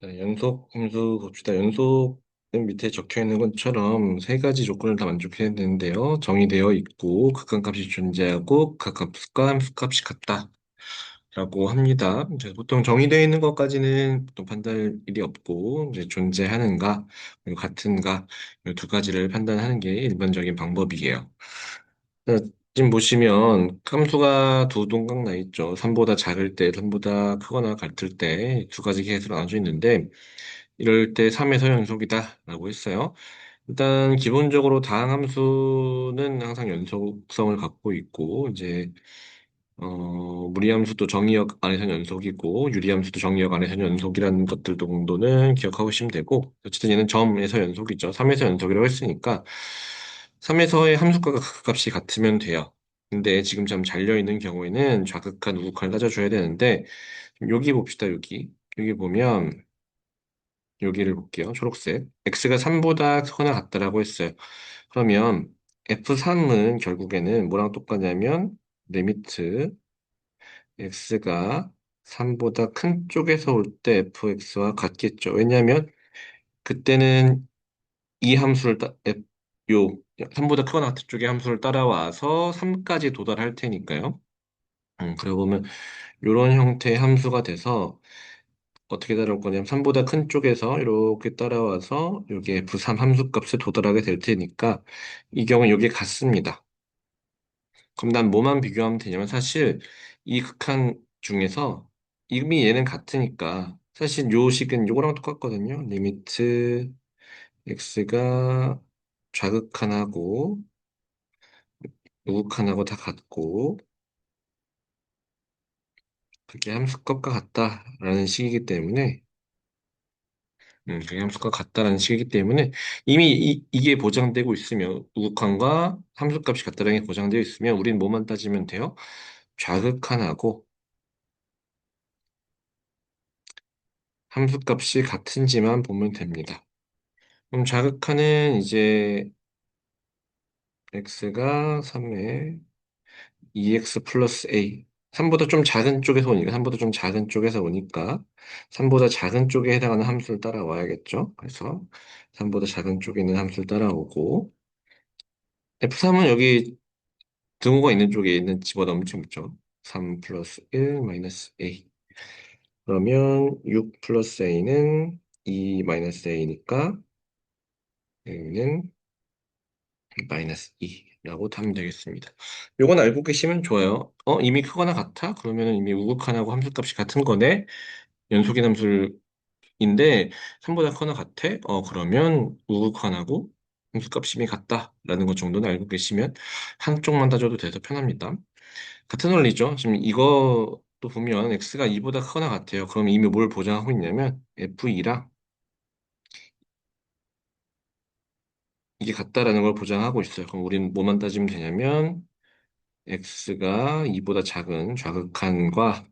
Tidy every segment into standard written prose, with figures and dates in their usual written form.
네, 연속 함수 봅시다. 연속은 밑에 적혀 있는 것처럼 세 가지 조건을 다 만족해야 되는데요. 정의되어 있고 극한값이 존재하고 극한값과 함수값이 같다라고 합니다. 이제 보통 정의되어 있는 것까지는 보통 판단할 일이 없고 이제 존재하는가 그리고 같은가 이 두 가지를 판단하는 게 일반적인 방법이에요. 자, 지금 보시면 함수가 두 동강 나 있죠. 3보다 작을 때, 3보다 크거나 같을 때 두 가지 계수로 나눠져 있는데 이럴 때 3에서 연속이다라고 했어요. 일단 기본적으로 다항함수는 항상 연속성을 갖고 있고 이제 무리함수도 정의역 안에서는 연속이고 유리함수도 정의역 안에서는 연속이라는 것들 정도는 기억하고 계시면 되고 어쨌든 얘는 점에서 연속이죠. 3에서 연속이라고 했으니까 3에서의 함수가 값이 같으면 돼요. 근데 지금 좀 잘려 있는 경우에는 좌극한 우극한을 따져줘야 되는데 여기 봅시다. 여기 보면 여기를 볼게요. 초록색. x가 3보다 크거나 같다라고 했어요. 그러면 f3은 결국에는 뭐랑 똑같냐면 리미트 x가 3보다 큰 쪽에서 올 때 fx와 같겠죠. 왜냐하면 그때는 이 함수를 요 3보다 크거나 같은 쪽의 함수를 따라와서 3까지 도달할 테니까요. 그러고 보면 이런 형태의 함수가 돼서 어떻게 다룰 거냐면 3보다 큰 쪽에서 이렇게 따라와서 여기 F3 함수값에 도달하게 될 테니까 이 경우는 여기에 같습니다. 그럼 난 뭐만 비교하면 되냐면 사실 이 극한 중에서 이미 얘는 같으니까 사실 요 식은 요거랑 똑같거든요. 리미트 x가 좌극한하고 우극한하고 다 같고 그게 함수값과 같다라는 식이기 때문에 함수가 같다라는 식이기 때문에 이미 이게 보장되고 있으면 우극한과 함수값이 같다라는 게 보장되어 있으면 우리는 뭐만 따지면 돼요? 좌극한하고 함수값이 같은지만 보면 됩니다. 그럼 좌극한은 이제 x가 3에 2x 플러스 a 3보다 좀 작은 쪽에서 오니까 3보다 좀 작은 쪽에서 오니까 3보다 작은 쪽에 해당하는 함수를 따라와야겠죠. 그래서 3보다 작은 쪽에 있는 함수를 따라오고 F3은 여기 등호가 있는 쪽에 있는 집어넣으면 죠 3 플러스 1 마이너스 a. 그러면 6 플러스 a는 2 마이너스 a니까 a는 마이너스 2라고 하면 되겠습니다. 요건 알고 계시면 좋아요. 이미 크거나 같아? 그러면 이미 우극한하고 함수값이 같은 거네? 연속인 함수인데 3보다 크거나 같아? 그러면 우극한하고 함수값이 이미 같다라는 것 정도는 알고 계시면 한쪽만 따져도 돼서 편합니다. 같은 원리죠. 지금 이것도 보면 x가 2보다 크거나 같아요. 그럼 이미 뭘 보장하고 있냐면 f2랑 이게 같다라는 걸 보장하고 있어요. 그럼 우리는 뭐만 따지면 되냐면 x가 2보다 작은 좌극한과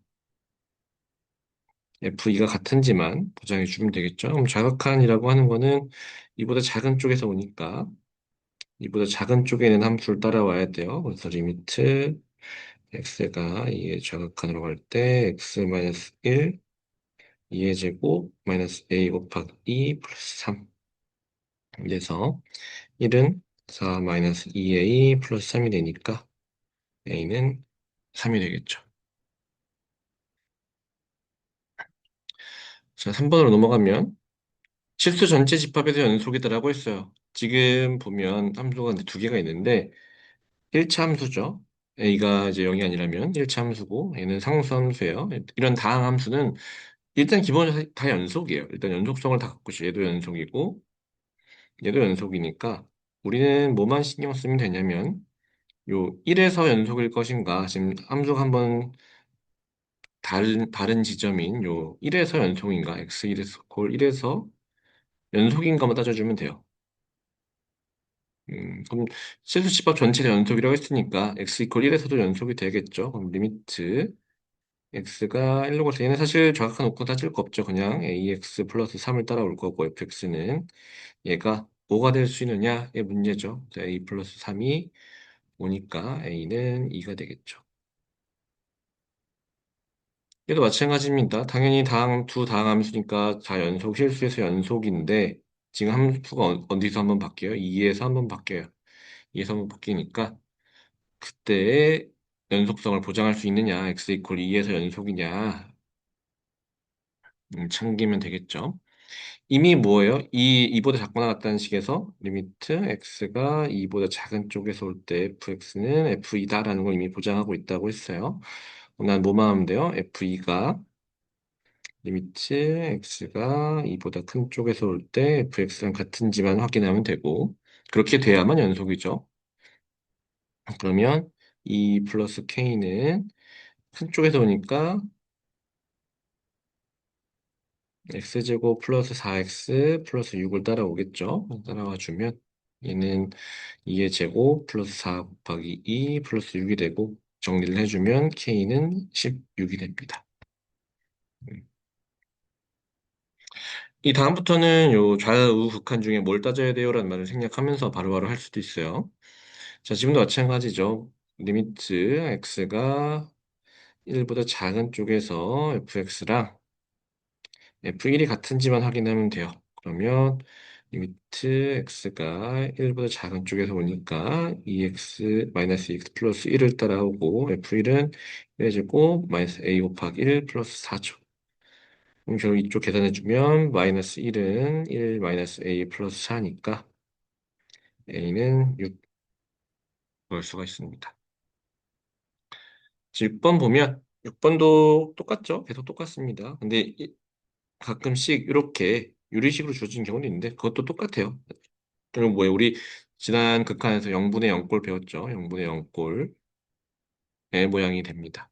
f2가 같은지만 보장해 주면 되겠죠. 그럼 좌극한이라고 하는 거는 이보다 작은 쪽에서 오니까 이보다 작은 쪽에 있는 함수를 따라와야 돼요. 그래서 리미트 x가 이게 좌극한으로 갈 때 x 마이너스 1 2의 제곱 마이너스 a 곱하기 2 플러스 3 그래서 1은 4 마이너스 2a 플러스 3이 되니까 a는 3이 되겠죠. 자, 3번으로 넘어가면 실수 전체 집합에서 연속이다라고 했어요. 지금 보면 함수가 이제 두 개가 있는데 1차 함수죠. a가 이제 0이 아니라면 1차 함수고 얘는 상수함수예요. 이런 다항 함수는 일단 기본적으로 다 연속이에요. 일단 연속성을 다 갖고 있어요. 얘도 연속이고 얘도 연속이니까 우리는 뭐만 신경 쓰면 되냐면 요 1에서 연속일 것인가 지금 함수가 한번 다른 지점인 요 1에서 연속인가 x1에서 골 1에서 연속인가만 따져주면 돼요. 그럼 실수집합 전체가 연속이라고 했으니까 x 이퀄 1에서도 연속이 되겠죠. 그럼 리미트 x가 1로 가서 얘는 사실 정확한 웃고 따질 거 없죠. 그냥 ax 플러스 3을 따라올 거고 fx는 얘가 5가 될 수 있느냐의 문제죠. 자, a 플러스 3이 오니까 a는 2가 되겠죠. 얘도 마찬가지입니다. 당연히 두 다항 함수니까 다 연속, 실수에서 연속인데, 지금 함수가 어디서 한번 바뀌어요? 2에서 한번 바뀌어요. 2에서 한번 바뀌니까, 그때의 연속성을 보장할 수 있느냐, x 이퀄 2에서 연속이냐, 참기면 되겠죠. 이미 뭐예요? 2보다 작거나 같다는 식에서 리미트 x가 2보다 작은 쪽에서 올 때 fx는 f2다라는 걸 이미 보장하고 있다고 했어요. 난 뭐만 하면 돼요? f2가 리미트 x가 2보다 큰 쪽에서 올 때 fx랑 같은지만 확인하면 되고 그렇게 돼야만 연속이죠. 그러면 2 플러스 k는 큰 쪽에서 오니까 x제곱 플러스 4x 플러스 6을 따라오겠죠. 따라와 주면 얘는 2의 제곱 플러스 4 곱하기 2 플러스 6이 되고 정리를 해주면 k는 16이 됩니다. 이 다음부터는 요 좌우 극한 중에 뭘 따져야 돼요라는 말을 생략하면서 바로바로 할 수도 있어요. 자, 지금도 마찬가지죠. 리미트 x가 1보다 작은 쪽에서 fx랑 f1이 같은지만 확인하면 돼요. 그러면 리미트 x가 1보다 작은 쪽에서 오니까 2x 마이너스 2x 플러스 1을 따라오고 f1은 1의 제곱 마이너스 a 곱하기 1 플러스 4죠. 그럼 결국 이쪽 계산해주면 마이너스 1은 1 마이너스 a 플러스 4니까 a는 6 볼 수가 있습니다. 6번 보면 6번도 똑같죠? 계속 똑같습니다. 근데 가끔씩 이렇게 유리식으로 주어진 경우도 있는데 그것도 똑같아요. 그리고 뭐예요? 우리 지난 극한에서 0분의 0꼴 배웠죠? 0분의 0꼴의 모양이 됩니다.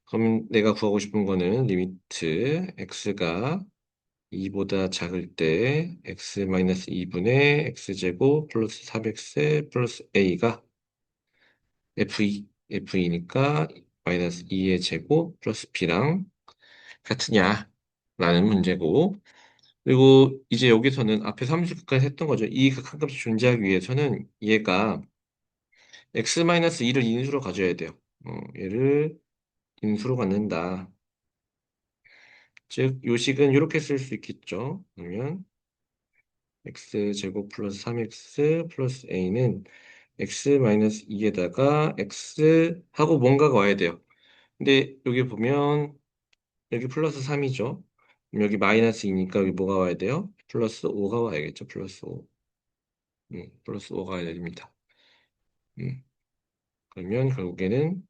그럼 내가 구하고 싶은 거는 리미트 x가 2보다 작을 때 x-2분의 x제곱 플러스 3x 플러스 a가 f2니까 마이너스 2의 제곱 플러스 b랑 같으냐 라는 문제고 그리고 이제 여기서는 앞에 30까지 했던 거죠. 이 극한값이 존재하기 위해서는 얘가 x-2를 인수로 가져야 돼요. 얘를 인수로 갖는다. 즉 요식은 이렇게 쓸 수 있겠죠. 그러면 x제곱 플러스 3x 플러스 a는 x-2에다가 x하고 뭔가가 와야 돼요. 근데 여기 보면 여기 플러스 3이죠. 여기 마이너스 2니까 여기 뭐가 와야 돼요? 플러스 5가 와야겠죠. 플러스 5. 플러스 5가 와야 됩니다. 음, 그러면 결국에는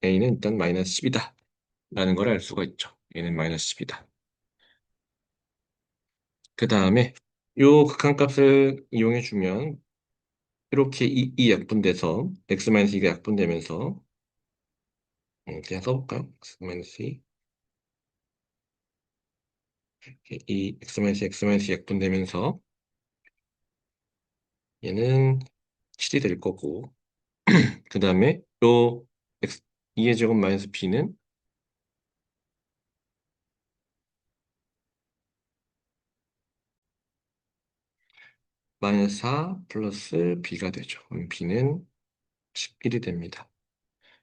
a는 일단 마이너스 10이다. 라는 걸 알 수가 있죠. a는 마이너스 10이다. 그 다음에 요 극한값을 이용해 주면 이렇게 이 약분돼서 x-2가 약분되면서 그냥 써볼까요? x-2 이 x-x 약분되면서 얘는 7이 될 거고 그 다음에 요 x 2의 제곱 마이너스 b는 마이너스 4 플러스 b가 되죠. 그럼 b는 11이 됩니다.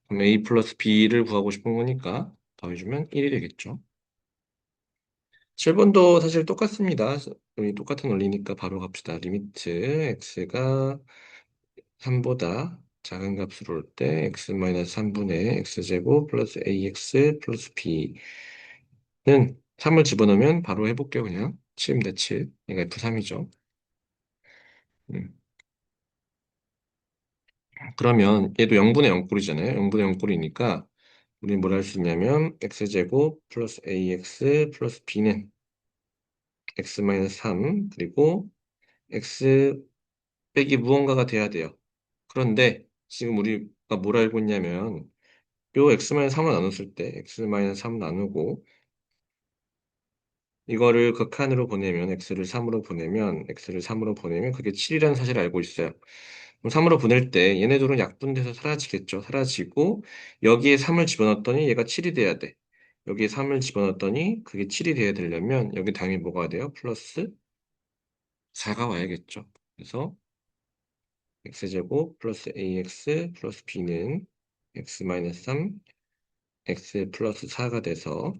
그럼 a 플러스 b를 구하고 싶은 거니까 더해주면 1이 되겠죠. 7번도 사실 똑같습니다. 우리 똑같은 원리니까 바로 갑시다. 리미트 x가 3보다 작은 값으로 올 때 x-3분의 x제곱 플러스 ax 플러스 b는 3을 집어넣으면 바로 해볼게요. 그냥 7입니다. 7. 얘가 f3이죠. 그러면 얘도 0분의 0꼴이잖아요. 0분의 0꼴이니까 우리 뭘 할 수 있냐면 x제곱 플러스 ax 플러스 b는 x-3 그리고 x 빼기 무언가가 돼야 돼요. 그런데 지금 우리가 뭘 알고 있냐면 요 x-3을 나눴을 때 x-3 나누고 이거를 극한으로 보내면 x를 3으로 보내면 그게 7이라는 사실을 알고 있어요. 그럼 3으로 보낼 때 얘네들은 약분돼서 사라지겠죠. 사라지고 여기에 3을 집어넣었더니 얘가 7이 돼야 돼. 여기에 3을 집어넣었더니 그게 7이 돼야 되려면 여기 당연히 뭐가 돼요? 플러스 4가 와야겠죠. 그래서 x제곱 플러스 ax 플러스 b는 x-3 x 플러스 4가 돼서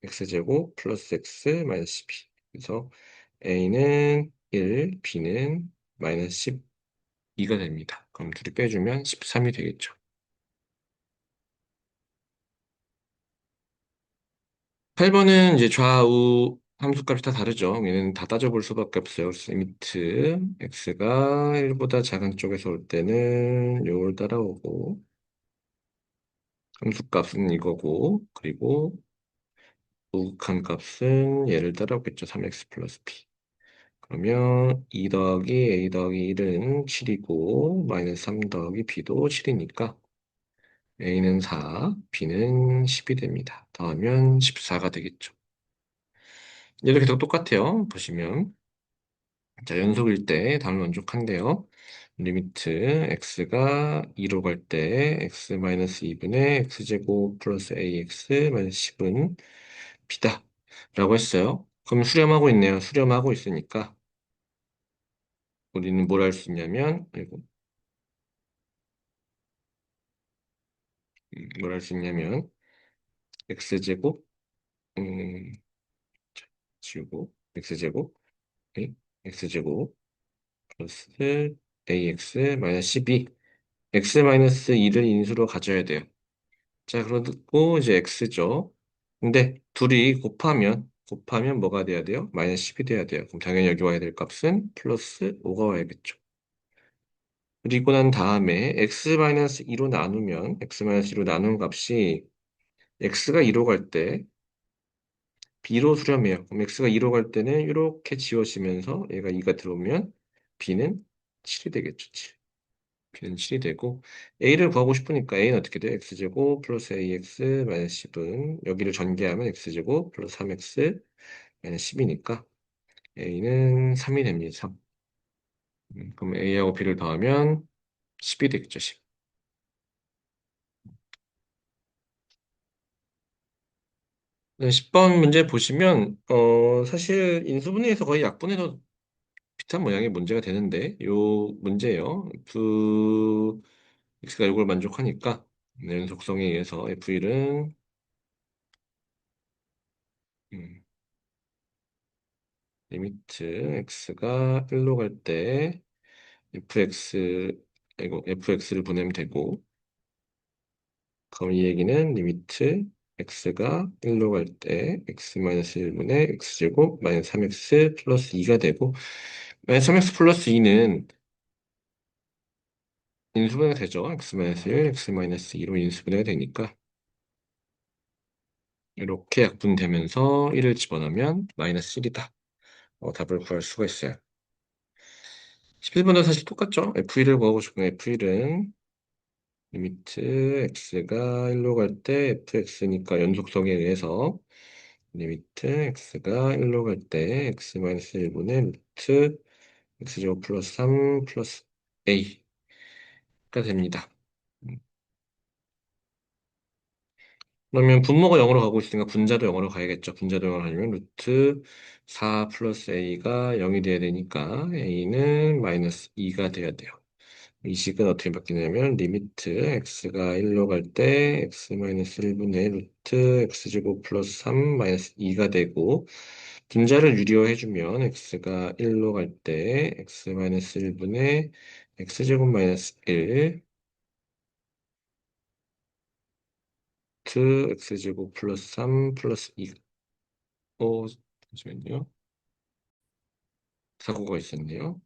x제곱 플러스 x 마이너스 12. 그래서 a는 1, b는 마이너스 12가 됩니다. 그럼 둘이 빼주면 13이 되겠죠. 8번은 이제 좌우 함수값이 다 다르죠. 얘는 다 따져볼 수밖에 없어요. 그래서 리미트 x가 1보다 작은 쪽에서 올 때는 요걸 따라오고 함수값은 이거고 그리고 우극한 값은 얘를 따라오겠죠. 3x 플러스 b. 그러면 2 더하기 a 더하기 1은 7이고 마이너스 3 더하기 b도 7이니까 a는 4, b는 10이 됩니다. 더하면 14가 되겠죠. 얘도 계속 똑같아요. 보시면 자, 연속일 때 답을 만족한대요. 리미트 x가 2로 갈 때 x 마이너스 2분의 x제곱 플러스 ax 마이너스 10은 b다 라고 했어요. 그럼 수렴하고 있네요. 수렴하고 있으니까 우리는 뭘 할 수 있냐면 아이고, 뭘 할 수 있냐면 x제곱 음, 지우고 x제곱 네? x제곱 플러스 ax 마이너스 12 x 마이너스 2를 인수로 가져야 돼요. 자, 그리고 이제 x죠. 근데 둘이 곱하면 뭐가 돼야 돼요? 마이너스 10이 돼야 돼요. 그럼 당연히 여기 와야 될 값은 플러스 5가 와야겠죠. 그리고 난 다음에 x-2로 나누면 x-2로 나눈 값이 x가 2로 갈 때 b로 수렴해요. 그럼 x가 2로 갈 때는 이렇게 지워지면서 얘가 2가 들어오면 b는 7이 되겠죠. 7. b는 7이 되고 a를 구하고 싶으니까 a는 어떻게 돼요? x제곱 플러스 ax 마이너스 10은 여기를 전개하면 x제곱 플러스 3x 마이너스 10이니까 a는 3이 됩니다. 3. 그럼 a하고 b를 더하면 10이 되겠죠. 10. 10번 문제 보시면 사실 인수분해에서 거의 약분해서 비슷한 모양의 문제가 되는데 요 문제예요. x가 이걸 만족하니까 연속성에 의해서 f1은 리미트 x가 1로 갈 때 fx를 보내면 되고 그럼 이 얘기는 리미트 x가 1로 갈 때 x-1분의 x제곱 마이너스 3x 플러스 2가 되고 마이너스 3x 플러스 2는 인수분해가 되죠. x-1, x-2로 인수분해가 되니까 이렇게 약분되면서 1을 집어넣으면 마이너스 1이다. 답을 구할 수가 있어요. 11번도 사실 똑같죠. f1을 구하고 싶으면 f1은 리미트 x가 1로 갈 때 fx니까 연속성에 의해서 리미트 x가 1로 갈 때 x-1분의 루트 x제곱 플러스 3 플러스 a가 됩니다. 그러면 분모가 0으로 가고 있으니까 분자도 0으로 가야겠죠. 분자도 0으로 가려면 루트 4 플러스 a가 0이 돼야 되니까 a는 마이너스 2가 돼야 돼요. 이 식은 어떻게 바뀌냐면 리미트 x가 1로 갈 때 x-1분의 루트 x제곱 플러스 3 마이너스 2가 되고 분자를 유리화해주면 x가 1로 갈 때 x-1분의 x제곱 마이너스 1 루트 x제곱 플러스 3 플러스 2 잠시만요. 사고가 있었네요.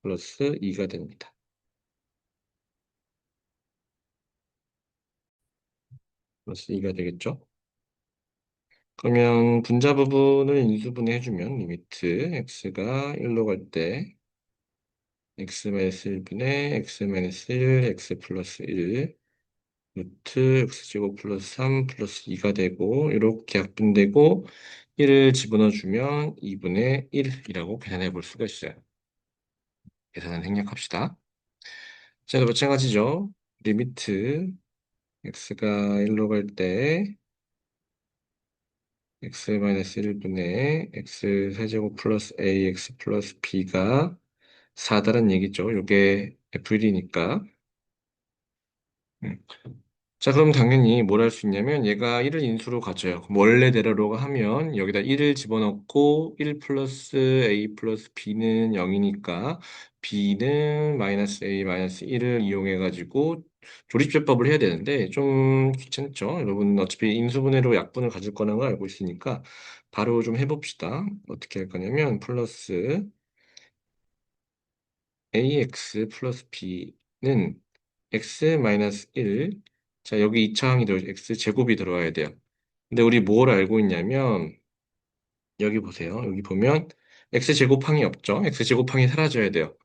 플러스 2가 됩니다. 플러스 2가 되겠죠? 그러면 분자 부분을 인수분해 해주면 리미트 x가 1로 갈 때 x-1분의 x-1 x 플러스 1 루트 x제곱 플러스 3 플러스 2가 되고 이렇게 약분되고 1을 집어넣어주면 2분의 1이라고 계산해 볼 수가 있어요. 계산은 생략합시다. 자, 마찬가지죠. 리미트 x가 1로 갈 때 x-1분의 x 세제곱 플러스 ax 플러스 b가 4다는 얘기죠. 요게 F1이니까. 자, 그럼 당연히 뭘 할 수 있냐면 얘가 1을 인수로 가져요. 그럼 원래대로로 하면 여기다 1을 집어넣고 1 플러스 a 플러스 b는 0이니까 b는 마이너스 a 마이너스 1을 이용해가지고 조립제법을 해야 되는데 좀 귀찮죠? 여러분 어차피 인수분해로 약분을 가질 거라는 걸 알고 있으니까 바로 좀 해봅시다. 어떻게 할 거냐면 플러스 ax 플러스 b는 x 마이너스 1. 자, 여기 2차항이 x 제곱이 들어와야 돼요. 근데 우리 뭘 알고 있냐면 여기 보세요. 여기 보면 x 제곱항이 없죠. x 제곱항이 사라져야 돼요.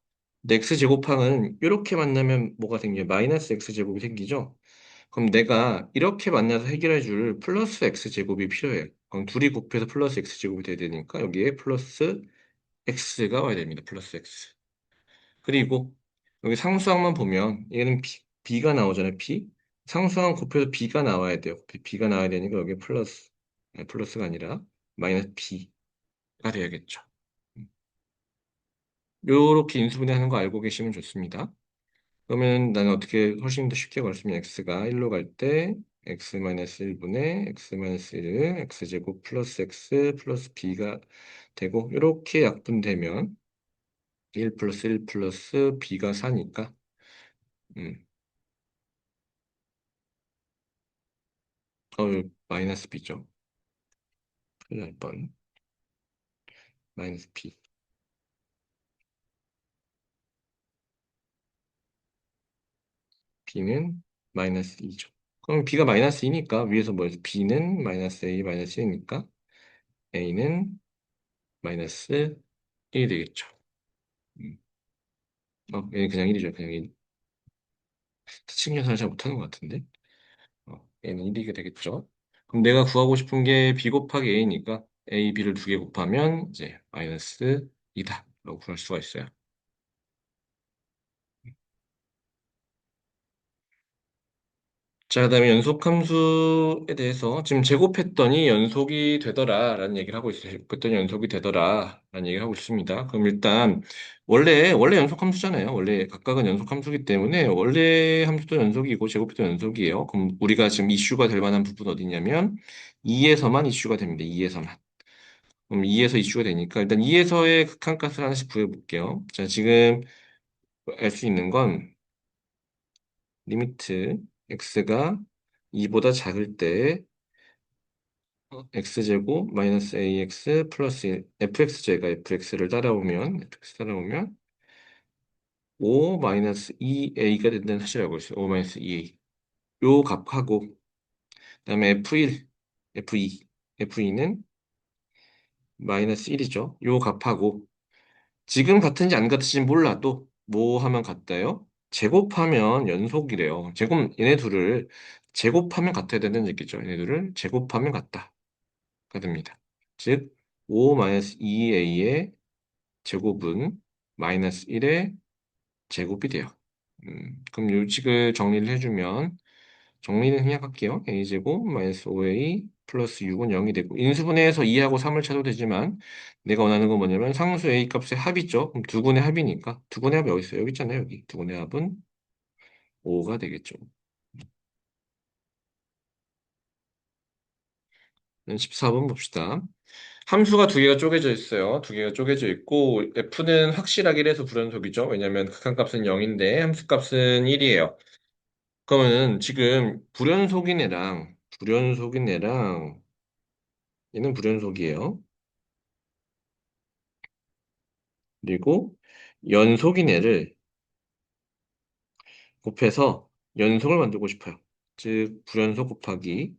근데 x 제곱항은 이렇게 만나면 뭐가 생겨요? 마이너스 x 제곱이 생기죠. 그럼 내가 이렇게 만나서 해결해 줄 플러스 x 제곱이 필요해요. 그럼 둘이 곱해서 플러스 x 제곱이 돼야 되니까 여기에 플러스 x가 와야 됩니다. 플러스 x. 그리고 여기 상수항만 보면 얘는 B가 나오잖아요. B. 상수항 곱해서 B가 나와야 돼요. B가 나와야 되니까 여기 플러스, 아니, 플러스가 아니라 마이너스 B가 돼야겠죠. 요렇게 인수분해하는 거 알고 계시면 좋습니다. 그러면 나는 어떻게 훨씬 더 쉽게 걸었으면 x가 1로 갈 때 x 마이너스 1분의 x 마이너스 1을 x제곱 플러스 x 플러스 b가 되고 이렇게 약분되면 1 플러스 1 플러스 b가 4니까 마이너스 b죠. 큰일 날 뻔. 마이너스 b. b는 마이너스 2죠. 그럼 b가 마이너스 2니까 위에서 뭐였어? b는 마이너스 a 마이너스 1이니까 a는 마이너스 1이 되겠죠. 음. 얘는 그냥 1이죠. 그냥 1. 스칭 계산을 잘 못하는 것 같은데. 얘는 1이게 되겠죠. 그럼 내가 구하고 싶은 게 b 곱하기 a니까 a, b를 두 개 곱하면 이제 마이너스 2다. 라고 구할 수가 있어요. 자, 그다음에 연속 함수에 대해서 지금 제곱했더니 연속이 되더라라는 얘기를 하고 있어요. 제곱했더니 연속이 되더라라는 얘기를 하고 있습니다. 그럼 일단 원래 연속 함수잖아요. 원래 각각은 연속 함수기 때문에 원래 함수도 연속이고 제곱해도 연속이에요. 그럼 우리가 지금 이슈가 될 만한 부분 어디냐면 2에서만 이슈가 됩니다. 2에서만. 그럼 2에서 이슈가 되니까 일단 2에서의 극한값을 하나씩 구해 볼게요. 자, 지금 알 수 있는 건 리미트 x가 2보다 작을 때 x제곱 마이너스 ax 플러스 1 fx제가 fx를 따라오면 fx 따라오면 5 마이너스 2a가 된다는 사실을 알고 있어요. 5 마이너스 2a 요 값하고 그다음에 f1 f2 f2는 마이너스 1이죠. 요 값하고 지금 같은지 안 같은지 몰라도 뭐 하면 같아요? 제곱하면 연속이래요. 제곱 얘네 둘을 제곱하면 같아야 되는 얘기죠. 얘네 둘을 제곱하면 같다가 됩니다. 즉 5-2a의 제곱은 마이너스 1의 제곱이 돼요. 그럼 요식을 정리를 해주면 정리는 그냥 할게요. a제곱 마이너스 5a 플러스 6은 0이 되고 인수분해해서 2하고 3을 쳐도 되지만 내가 원하는 건 뭐냐면 상수 a 값의 합이죠. 그럼 두 군의 합이니까 두 군의 합이 어디 있어요? 여기 있잖아요. 여기 두 군의 합은 5가 되겠죠. 14번 봅시다. 함수가 두 개가 쪼개져 있어요. 두 개가 쪼개져 있고 f는 확실하게 해서 불연속이죠. 왜냐하면 극한값은 0인데 함수값은 1이에요. 그러면은 지금 불연속인 애랑 얘는 불연속이에요. 그리고 연속인 애를 곱해서 연속을 만들고 싶어요. 즉 불연속 곱하기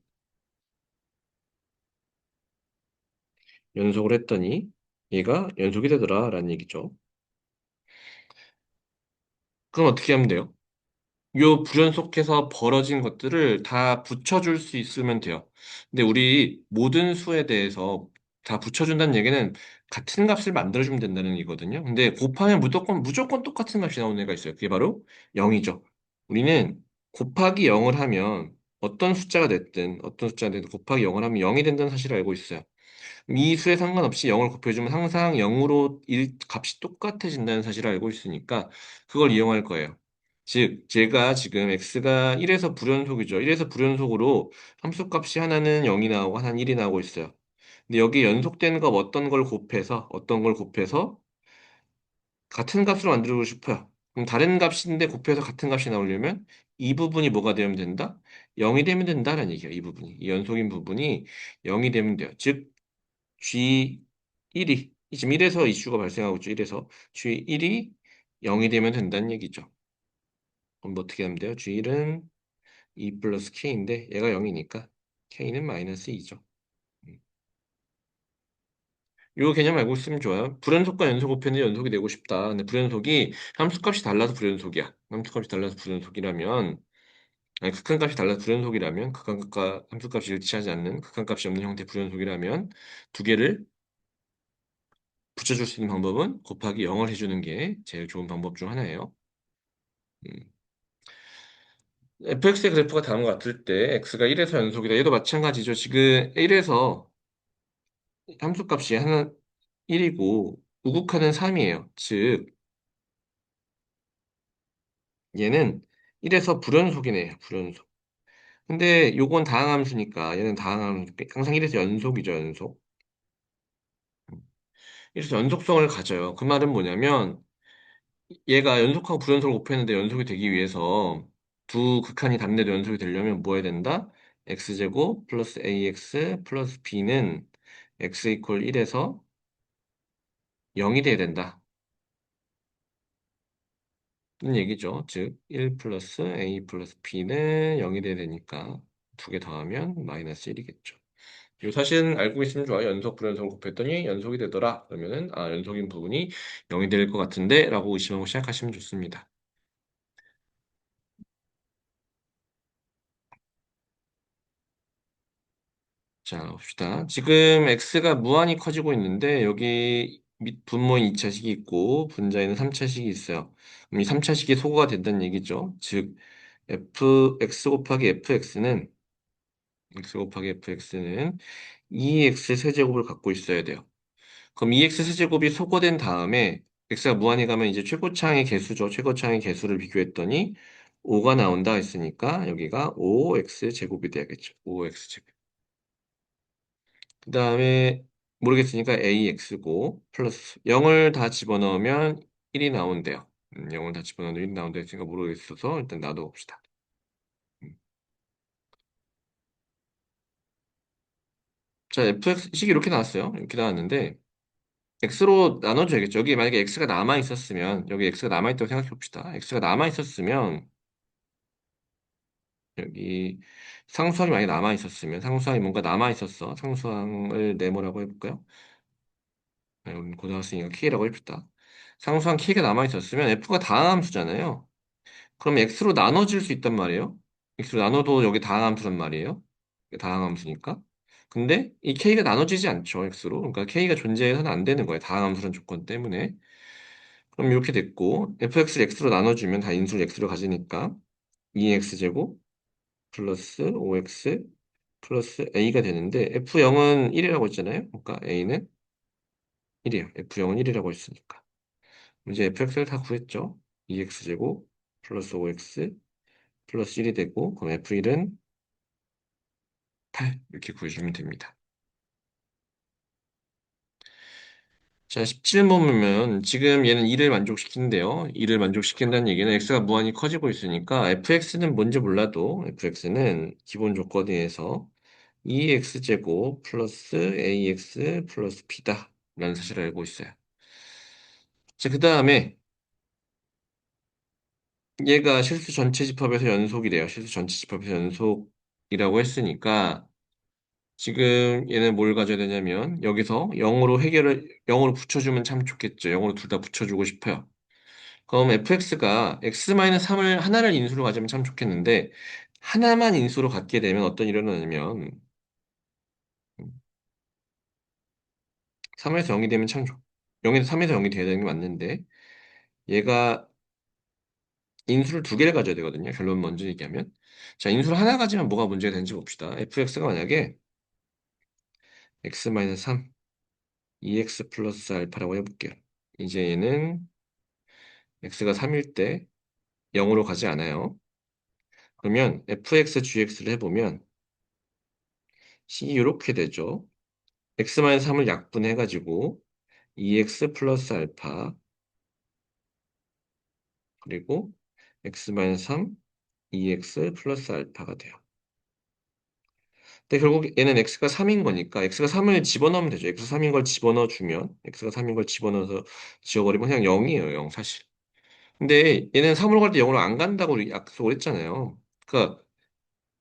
연속을 했더니 얘가 연속이 되더라 라는 얘기죠. 그럼 어떻게 하면 돼요? 요 불연속해서 벌어진 것들을 다 붙여줄 수 있으면 돼요. 근데 우리 모든 수에 대해서 다 붙여준다는 얘기는 같은 값을 만들어주면 된다는 얘기거든요. 근데 곱하면 무조건 똑같은 값이 나오는 애가 있어요. 그게 바로 0이죠. 우리는 곱하기 0을 하면 어떤 숫자가 됐든 곱하기 0을 하면 0이 된다는 사실을 알고 있어요. 이 수에 상관없이 0을 곱해주면 항상 0으로 값이 똑같아진다는 사실을 알고 있으니까 그걸 이용할 거예요. 즉, 제가 지금 x가 1에서 불연속이죠. 1에서 불연속으로 함수값이 하나는 0이 나오고 하나는 1이 나오고 있어요. 근데 여기 연속되는 거 어떤 걸 곱해서 같은 값으로 만들고 싶어요. 그럼 다른 값인데 곱해서 같은 값이 나오려면 이 부분이 뭐가 되면 된다? 0이 되면 된다라는 얘기예요. 이 부분이. 이 연속인 부분이 0이 되면 돼요. 즉, G1이 지금 1에서 이슈가 발생하고 있죠. 1에서 G1이 0이 되면 된다는 얘기죠. 그럼 뭐 어떻게 하면 돼요? G1은 2 플러스 K인데 얘가 0이니까 K는 마이너스 2죠. 요 개념 알고 있으면 좋아요. 불연속과 연속 곱했는데 연속이 되고 싶다. 근데 불연속이 함수값이 달라서 불연속이야. 함수값이 달라서 불연속이라면 아니 극한값이 달라서 불연속이라면 극한값과 함수값이 일치하지 않는 극한값이 없는 형태 불연속이라면 두 개를 붙여줄 수 있는 방법은 곱하기 0을 해주는 게 제일 좋은 방법 중 하나예요. 음. fx의 그래프가 다음과 같을 때 x가 1에서 연속이다. 얘도 마찬가지죠. 지금 1에서 함수값이 하나 1이고 우극하는 3이에요. 즉 얘는 1에서 불연속이네요. 불연속. 근데 요건 다항함수니까 얘는 다항함수니까 항상 1에서 연속이죠. 연속. 1에서 연속성을 가져요. 그 말은 뭐냐면 얘가 연속하고 불연속을 곱했는데 연속이 되기 위해서 두 극한이 답내도 연속이 되려면 뭐 해야 된다? x제곱 플러스 ax 플러스 b는 x 이퀄 1에서 0이 돼야 된다. 는 얘기죠. 즉, 1 플러스 a 플러스 b는 0이 돼야 되니까 두 개 더하면 마이너스 1이겠죠. 이 사실은 알고 있으면 좋아요. 연속, 불연속을 곱했더니 연속이 되더라. 그러면은, 아, 연속인 부분이 0이 될 것 같은데? 라고 의심하고 시작하시면 좋습니다. 자, 봅시다. 지금 x가 무한히 커지고 있는데 여기 밑 분모인 2차식이 있고 분자에는 3차식이 있어요. 그럼 이 3차식이 소거가 된다는 얘기죠. 즉 x 곱하기 fx는 2x 세제곱을 갖고 있어야 돼요. 그럼 2x 세제곱이 소거된 다음에 x가 무한히 가면 이제 최고차항의 개수죠. 최고차항의 개수를 비교했더니 5가 나온다 했으니까 여기가 5x 제곱이 돼야겠죠. 5x 제곱. 그 다음에 모르겠으니까 AX고 플러스 0을 다 집어넣으면 1이 나온대요. 0을 다 집어넣으면 1이 나온다 했으니까 모르겠어서 일단 놔둬봅시다. 음. 자, fx식이 이렇게 나왔어요. 이렇게 나왔는데 x로 나눠줘야겠죠. 여기 만약에 x가 남아있었으면 여기 x가 남아있다고 생각해봅시다. x가 남아있었으면 여기 상수항이 만약에 남아있었으면 상수항이 뭔가 남아있었어. 상수항을 네모라고 해볼까요? 네, 우리 고등학생이니까 k라고 해봅시다. 상수항 k가 남아있었으면 f가 다항함수잖아요. 그럼 x로 나눠질 수 있단 말이에요. x로 나눠도 여기 다항함수란 말이에요. 다항함수니까. 근데 이 k가 나눠지지 않죠, x로. 그러니까 k가 존재해서는 안 되는 거예요. 다항함수란 조건 때문에. 그럼 이렇게 됐고, fx를 x로 나눠주면 다 인수를 x로 가지니까 2x제곱 플러스 5x 플러스 a가 되는데 f0은 1이라고 했잖아요. 그러니까 a는 1이에요. f0은 1이라고 했으니까. 이제 fx를 다 구했죠. 2x제곱 플러스 5x 플러스 1이 되고 그럼 f1은 8 이렇게 구해주면 됩니다. 자, 17번 보면 지금 얘는 2를 만족시키는데요. 2를 만족시킨다는 얘기는 x가 무한히 커지고 있으니까 fx는 뭔지 몰라도 fx는 기본 조건에서 2x제곱 플러스 ax 플러스 b다 라는 사실을 알고 있어요. 자, 그 다음에 얘가 실수 전체 집합에서 연속이래요. 실수 전체 집합에서 연속이라고 했으니까 지금 얘는 뭘 가져야 되냐면 여기서 0으로 붙여주면 참 좋겠죠. 0으로 둘 다 붙여주고 싶어요. 그럼 fx가 x-3을 하나를 인수로 가지면 참 좋겠는데 하나만 인수로 갖게 되면 어떤 일이 일어나냐면 3에서 0이 되면 참 좋. 0에서 3에서 0이 돼야 되는 게 맞는데 얘가 인수를 두 개를 가져야 되거든요. 결론 먼저 얘기하면. 자, 인수를 하나 가지면 뭐가 문제가 되는지 봅시다. fx가 만약에 x-3, 2x 플러스 알파라고 해볼게요. 이제 얘는 x가 3일 때 0으로 가지 않아요. 그러면 fx, gx를 해보면 c 이렇게 되죠. x-3을 약분해가지고 2x 플러스 알파 그리고 x-3, 2x 플러스 알파가 돼요. 근데 결국 얘는 x가 3인 거니까 x가 3을 집어넣으면 되죠. x가 3인 걸 집어넣어주면 x가 3인 걸 집어넣어서 지워버리면 그냥 0이에요. 0 사실. 근데 얘는 3으로 갈 때 0으로 안 간다고 우리 약속을 했잖아요. 그러니까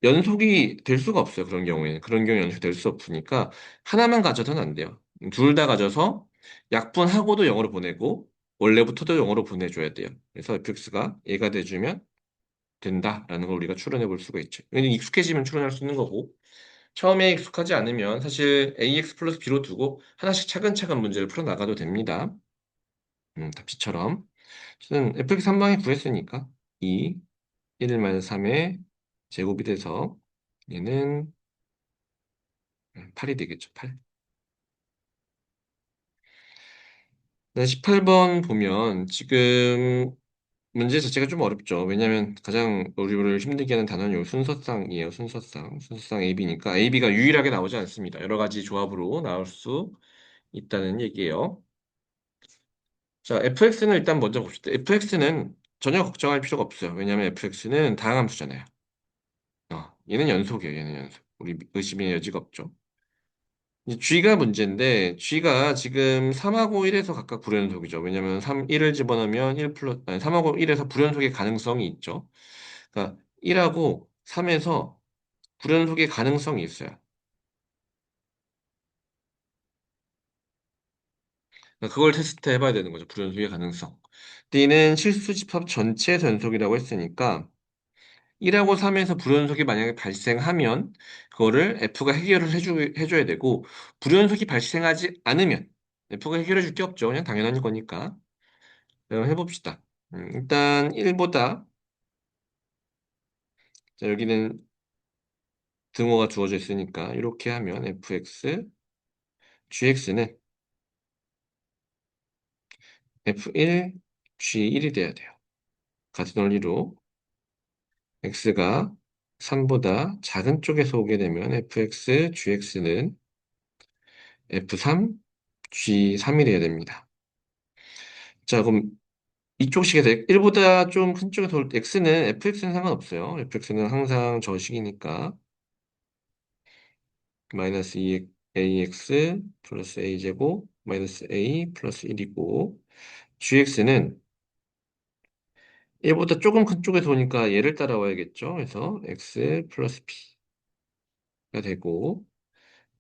연속이 될 수가 없어요. 그런 경우에는. 그런 경우 연속이 될 수 없으니까 하나만 가져서는 안 돼요. 둘 다 가져서 약분하고도 0으로 보내고 원래부터도 0으로 보내줘야 돼요. 그래서 fx가 얘가 돼주면 된다라는 걸 우리가 추론해 볼 수가 있죠. 왜냐면 익숙해지면 추론할 수 있는 거고 처음에 익숙하지 않으면 사실 ax 플러스 b로 두고 하나씩 차근차근 문제를 풀어 나가도 됩니다. 답지처럼. 저는 fx 한 방에 구했으니까 2, 1 3의 제곱이 돼서 얘는 8이 되겠죠. 8. 18번 보면 지금 문제 자체가 좀 어렵죠. 왜냐하면 가장 우리를 힘들게 하는 단원이 요 순서쌍이에요. 순서쌍. 순서쌍 AB니까 AB가 유일하게 나오지 않습니다. 여러 가지 조합으로 나올 수 있다는 얘기예요. 자, fx는 일단 먼저 봅시다. fx는 전혀 걱정할 필요가 없어요. 왜냐하면 fx는 다항 함수잖아요. 얘는 연속이에요. 얘는 연속. 우리 의심의 여지가 없죠. 이제 G가 문제인데 G가 지금 3하고 1에서 각각 불연속이죠. 왜냐면 3, 1을 집어넣으면 1 플러스 아니, 3하고 1에서 불연속의 가능성이 있죠. 그러니까 1하고 3에서 불연속의 가능성이 있어요. 그러니까 그걸 테스트 해봐야 되는 거죠. 불연속의 가능성. D는 실수 집합 전체 연속이라고 했으니까 1하고 3에서 불연속이 만약에 발생하면 그거를 F가 해결을 해줘야 되고 불연속이 발생하지 않으면 F가 해결해 줄 게 없죠. 그냥 당연한 거니까. 해봅시다. 일단 1보다 자, 여기는 등호가 주어져 있으니까 이렇게 하면 fx, gx는 f1, g1이 돼야 돼요. 같은 원리로 x가 3보다 작은 쪽에서 오게 되면 fx, gx는 f3, g3이 돼야 됩니다. 자, 그럼 이쪽 식에서 1보다 좀 큰 쪽에서 올 때 x는 fx는 상관없어요. fx는 항상 저 식이니까 마이너스 2ax 플러스 a제곱 마이너스 a 플러스 1이고 gx는 1보다 조금 큰 쪽에서 오니까 얘를 따라와야겠죠. 그래서 x 플러스 b가 되고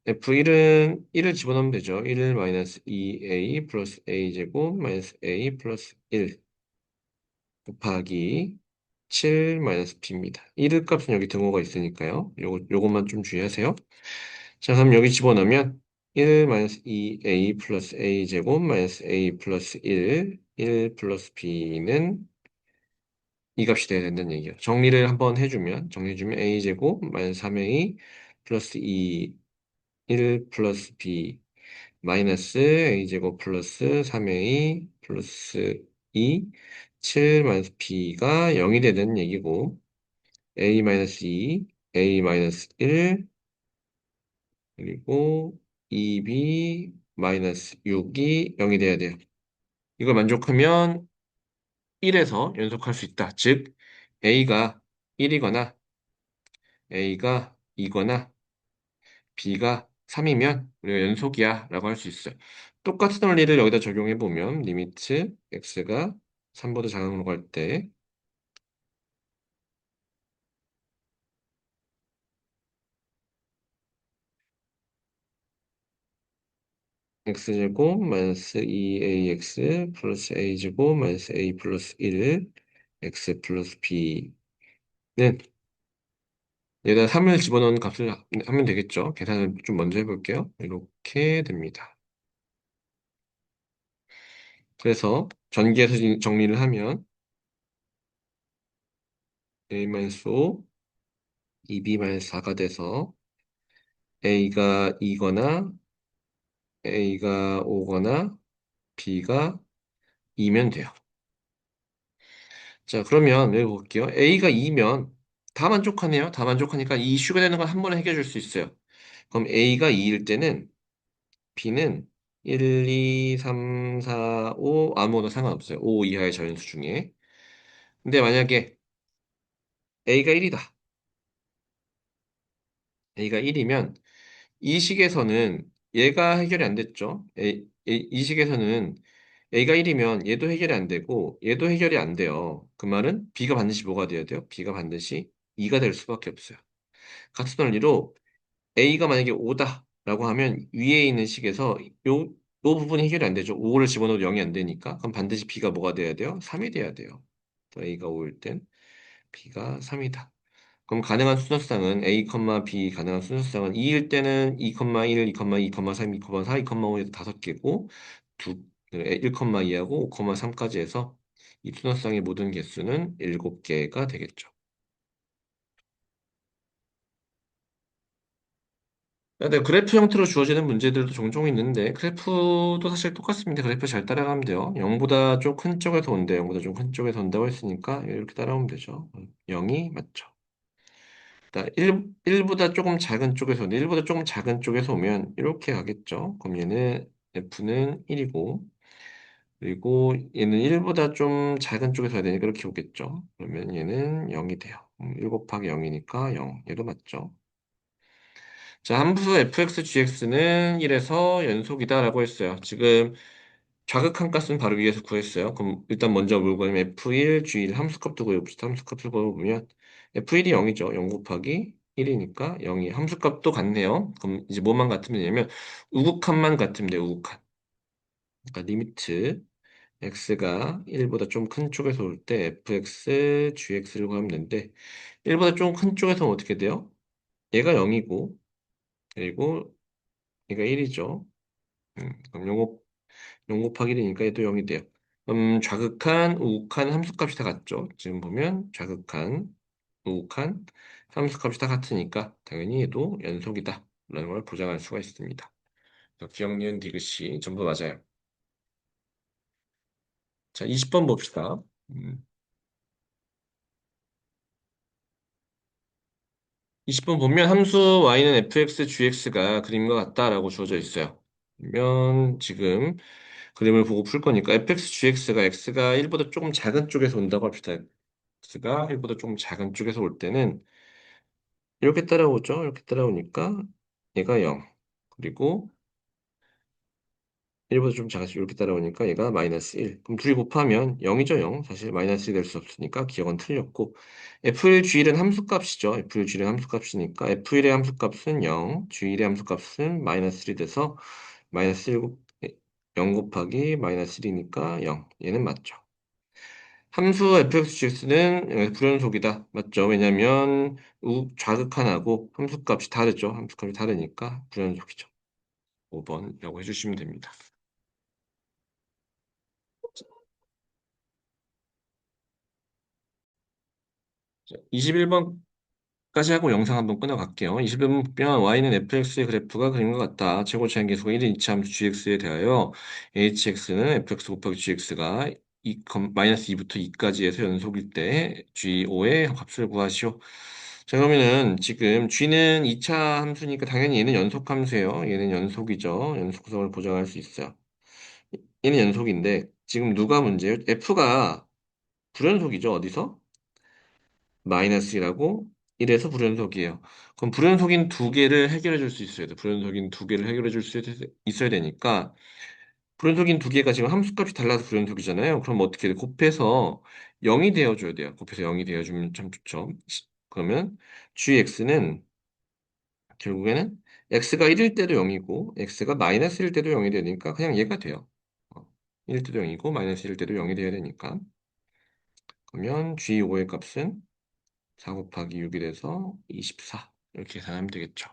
f1은 1을 집어넣으면 되죠. 1을 마이너스 2a 플러스 a제곱 마이너스 a 플러스 1 곱하기 7 마이너스 b입니다. 1의 값은 여기 등호가 있으니까요. 요것만 좀 주의하세요. 자, 그럼 여기 집어넣으면 1 마이너스 2a 플러스 a 제곱 마이너스 a 플러스 1 플러스 b는 이 값이 돼야 된다는 얘기예요. 정리를 한번 정리해주면 a 제곱 마이너스 3a 플러스 2, 1 플러스 b 마이너스 a 제곱 플러스 3a 플러스 2, 7 마이너스 b가 0이 되는 얘기고 a 마이너스 2, a 마이너스 1 그리고 2b 마이너스 6이 0이 돼야 돼요. 이걸 만족하면 1에서 연속할 수 있다. 즉, a가 1이거나 a가 2거나 b가 3이면 우리가 연속이야 라고 할 수 있어요. 똑같은 원리를 여기다 적용해 보면 리미트 x가 3보다 작은 걸로 갈 때 x제곱 마이너스 2ax 플러스 a제곱 마이너스 a 플러스 1 x 플러스 b는 여기다 3을 집어넣은 값을 하면 되겠죠. 계산을 좀 먼저 해볼게요. 이렇게 됩니다. 그래서 전기에서 정리를 하면 a-5, 2b-4가 돼서 a가 2거나 A가 오거나 B가 2면 돼요. 자, 그러면 여기 볼게요. A가 2면 다 만족하네요. 다 만족하니까 이 이슈가 되는 건 한 번에 해결해 줄 수 있어요. 그럼 A가 2일 때는 B는 1, 2, 3, 4, 5 아무거나 상관없어요. 5 이하의 자연수 중에. 근데 만약에 A가 1이다. A가 1이면 이 식에서는 얘가 해결이 안 됐죠. 이 식에서는 A가 1이면 얘도 해결이 안 되고 얘도 해결이 안 돼요. 그 말은 B가 반드시 뭐가 돼야 돼요? B가 반드시 2가 될 수밖에 없어요. 같은 원리로 A가 만약에 5다라고 하면 위에 있는 식에서 요 부분이 해결이 안 되죠. 5를 집어넣어도 0이 안 되니까. 그럼 반드시 B가 뭐가 돼야 돼요? 3이 돼야 돼요. 또 A가 5일 땐 B가 3이다. 그럼 가능한 순서쌍은 A, B 가능한 순서쌍은 2일 때는 2, 1, 2, 2, 3, 2, 4, 2, 5에서 5개고 1,2하고 5,3까지 해서 이 순서쌍의 모든 개수는 7개가 되겠죠. 근데 그래프 형태로 주어지는 문제들도 종종 있는데 그래프도 사실 똑같습니다. 그래프 잘 따라가면 돼요. 0보다 좀 큰 쪽에서 온대, 0보다 좀 큰 쪽에서 온다고 했으니까 이렇게 따라오면 되죠. 0이 맞죠. 1보다 조금 작은 쪽에서 오는데 1보다 조금 작은 쪽에서 오면 이렇게 가겠죠. 그럼 얘는 F는 1이고 그리고 얘는 1보다 좀 작은 쪽에서 와야 되니까 이렇게 오겠죠. 그러면 얘는 0이 돼요. 1 곱하기 0이니까 0. 얘도 맞죠. 자, 함수 fx,gx는 1에서 연속이다라고 했어요. 지금 좌극한 값은 바로 위에서 구했어요. 그럼 일단 먼저 뭘 구하냐면 f1, g1 함수값도 구해봅시다. 함수값을 구해보면 f1이 0이죠. 0 곱하기 1이니까 0이 함수값도 같네요. 그럼 이제 뭐만 같으면 되냐면 우극한만 같으면 돼요. 우극한. 그러니까 리미트 x가 1보다 좀 큰 쪽에서 올 때 fx, gx를 구하면 되는데 1보다 좀 큰 쪽에서는 어떻게 돼요? 얘가 0이고 그리고 얘가 1이죠. 그럼 0 곱하기 1이니까 얘도 0이 돼요. 좌극한, 우극한 함수값이 다 같죠. 지금 보면 좌극한, 우극한 함수값이 다 같으니까 당연히 얘도 연속이다. 라는 걸 보장할 수가 있습니다. 기억, 니은, 디귿이 전부 맞아요. 자, 20번 봅시다. 음, 20번 보면 함수 y는 fx, gx가 그림과 같다라고 주어져 있어요. 그러면 지금 그림을 보고 풀 거니까 fx, gx가 x가 1보다 조금 작은 쪽에서 온다고 합시다. x가 1보다 조금 작은 쪽에서 올 때는 이렇게 따라오죠. 이렇게 따라오니까 얘가 0. 그리고 1보다 좀 작아서 이렇게 따라오니까 얘가 마이너스 1. 그럼 둘이 곱하면 0이죠, 0. 사실 마이너스 1 될 수 없으니까 기억은 틀렸고 F1, G1은 함수값이죠. F1, G1은 함수값이니까 F1의 함수값은 0, G1의 함수값은 마이너스 1이 돼서 마이너스 0 곱하기 마이너스 1이니까 0. 얘는 맞죠. 함수 fx,gx는 불연속이다. 맞죠? 왜냐면 좌극한하고 함수값이 다르죠. 함수값이 다르니까 불연속이죠. 5번이라고 해주시면 됩니다. 21번까지 하고 영상 한번 끊어갈게요. 21번 보면 y는 fx의 그래프가 그림과 같다. 최고차인 계수가 1인 이차 함수 gx에 대하여 hx는 fx 곱하기 gx가 마이너스 2부터 2까지 해서 연속일 때 g5의 값을 구하시오. 자, 그러면은 지금 g는 2차 함수니까 당연히 얘는 연속 함수예요. 얘는 연속이죠. 연속성을 보장할 수 있어요. 얘는 연속인데 지금 누가 문제예요? f가 불연속이죠. 어디서? 마이너스라고 1에서 불연속이에요. 그럼 불연속인 두 개를 해결해 줄 수 있어야 돼. 불연속인 두 개를 해결해 줄 수 있어야 되니까 불연속인 두 개가 지금 함수값이 달라서 불연속이잖아요. 그럼 어떻게 돼? 곱해서 0이 되어줘야 돼요. 곱해서 0이 되어주면 참 좋죠. 그러면 gx는 결국에는 x가 1일 때도 0이고 x가 마이너스 1일 때도 0이 되니까 그냥 얘가 돼요. 1일 때도 0이고 마이너스 1일 때도 0이 돼야 되니까 그러면 g5의 값은 4 곱하기 6이 돼서 24 이렇게 계산하면 되겠죠.